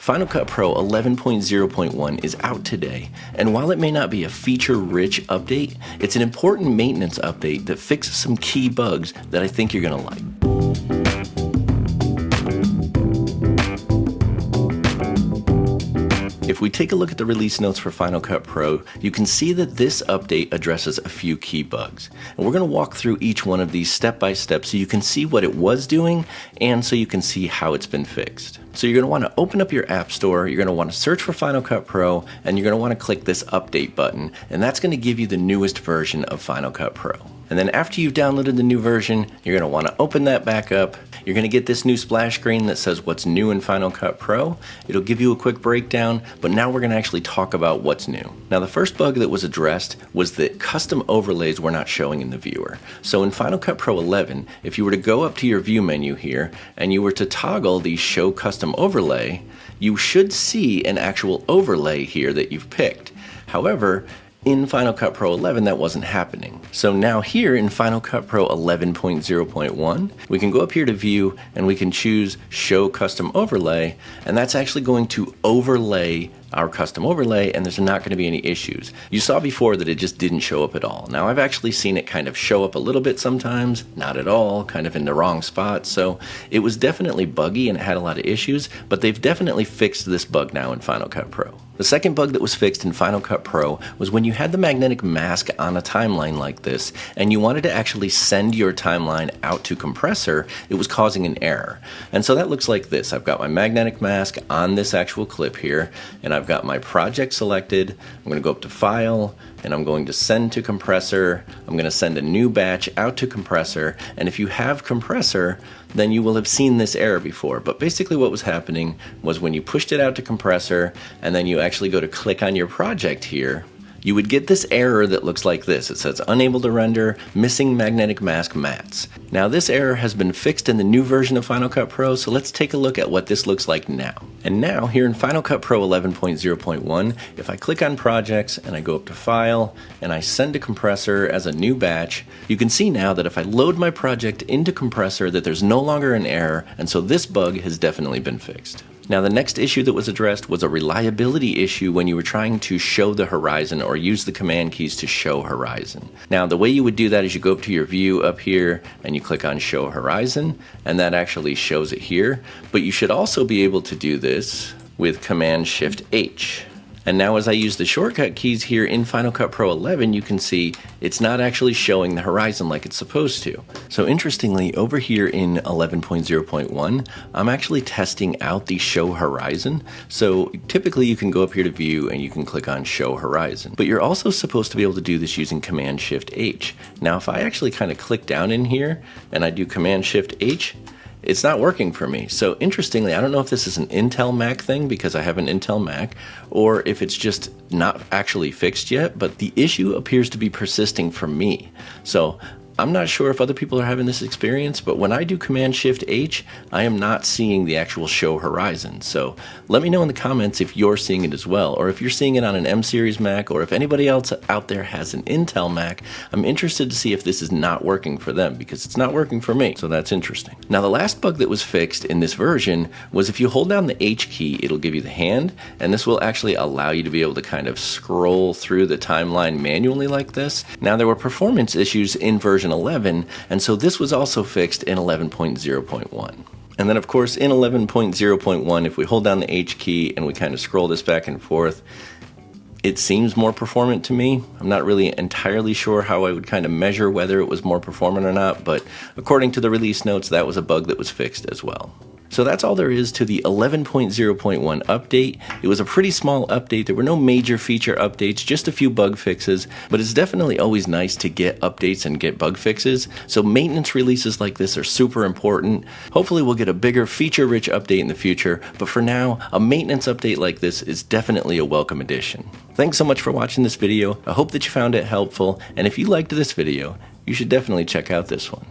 Final Cut Pro 11.0.1 is out today, and while it may not be a feature-rich update, it's an important maintenance update that fixes some key bugs that I think you're going to like. If we take a look at the release notes for Final Cut Pro, you can see that this update addresses a few key bugs. And we're going to walk through each one of these step by step so you can see what it was doing and so you can see how it's been fixed. So you're going to want to open up your App Store, you're going to want to search for Final Cut Pro, and you're going to want to click this update button, and that's going to give you the newest version of Final Cut Pro. And then after you've downloaded the new version, you're going to want to open that back up. You're going to get this new splash screen that says what's new in Final Cut Pro. It'll give you a quick breakdown, but now we're going to actually talk about what's new. Now the first bug that was addressed was that custom overlays were not showing in the viewer. So in Final Cut Pro 11, if you were to go up to your view menu here and you were to toggle the show custom overlay, you should see an actual overlay here that you've picked. However, in Final Cut Pro 11, that wasn't happening. So now here in Final Cut Pro 11.0.1, we can go up here to View and we can choose Show Custom Overlay, and that's actually going to overlay our custom overlay, and there's not going to be any issues. You saw before that it just didn't show up at all. Now I've actually seen it kind of show up a little bit sometimes, not at all, kind of in the wrong spot, so it was definitely buggy and it had a lot of issues, but they've definitely fixed this bug now in Final Cut Pro. The second bug that was fixed in Final Cut Pro was when you had the magnetic mask on a timeline like this and you wanted to actually send your timeline out to Compressor, it was causing an error. And so that looks like this. I've got my magnetic mask on this actual clip here, and I've got my project selected. I'm going to go up to File, and I'm going to Send to Compressor. I'm going to send a new batch out to Compressor, and if you have Compressor, then you will have seen this error before. But basically what was happening was when you pushed it out to Compressor, and then you actually go to click on your project here, you would get this error that looks like this. It says unable to render, missing magnetic mask mats. Now this error has been fixed in the new version of Final Cut Pro, so let's take a look at what this looks like now. And now here in Final Cut Pro 11.0.1, if I click on projects and I go up to File and I send to Compressor as a new batch, you can see now that if I load my project into Compressor that there's no longer an error, and so this bug has definitely been fixed. Now the next issue that was addressed was a reliability issue when you were trying to show the horizon or use the command keys to show horizon. Now the way you would do that is you go up to your view up here and you click on show horizon, and that actually shows it here, but you should also be able to do this with Command Shift H. And now as I use the shortcut keys here in Final Cut Pro 11, you can see it's not actually showing the horizon like it's supposed to. So interestingly, over here in 11.0.1, I'm actually testing out the show horizon. So typically you can go up here to view and you can click on show horizon, but you're also supposed to be able to do this using Command Shift H. Now if I actually kind of click down in here and I do Command Shift H, it's not working for me. So interestingly, I don't know if this is an Intel Mac thing because I have an Intel Mac, or if it's just not actually fixed yet, but the issue appears to be persisting for me. So I'm not sure if other people are having this experience, but when I do Command Shift H, I am not seeing the actual show horizon. So let me know in the comments if you're seeing it as well, or if you're seeing it on an M series Mac, or if anybody else out there has an Intel Mac. I'm interested to see if this is not working for them because it's not working for me, so that's interesting. Now the last bug that was fixed in this version was if you hold down the H key, it'll give you the hand, and this will actually allow you to be able to kind of scroll through the timeline manually like this. Now there were performance issues in version 11, and so this was also fixed in 11.0.1. And then of course in 11.0.1, if we hold down the H key and we kind of scroll this back and forth, it seems more performant to me. I'm not really entirely sure how I would kind of measure whether it was more performant or not, but according to the release notes, that was a bug that was fixed as well. So that's all there is to the 11.0.1 update. It was a pretty small update. There were no major feature updates, just a few bug fixes, but it's definitely always nice to get updates and get bug fixes. So maintenance releases like this are super important. Hopefully we'll get a bigger feature-rich update in the future, but for now, a maintenance update like this is definitely a welcome addition. Thanks so much for watching this video. I hope that you found it helpful, and if you liked this video, you should definitely check out this one.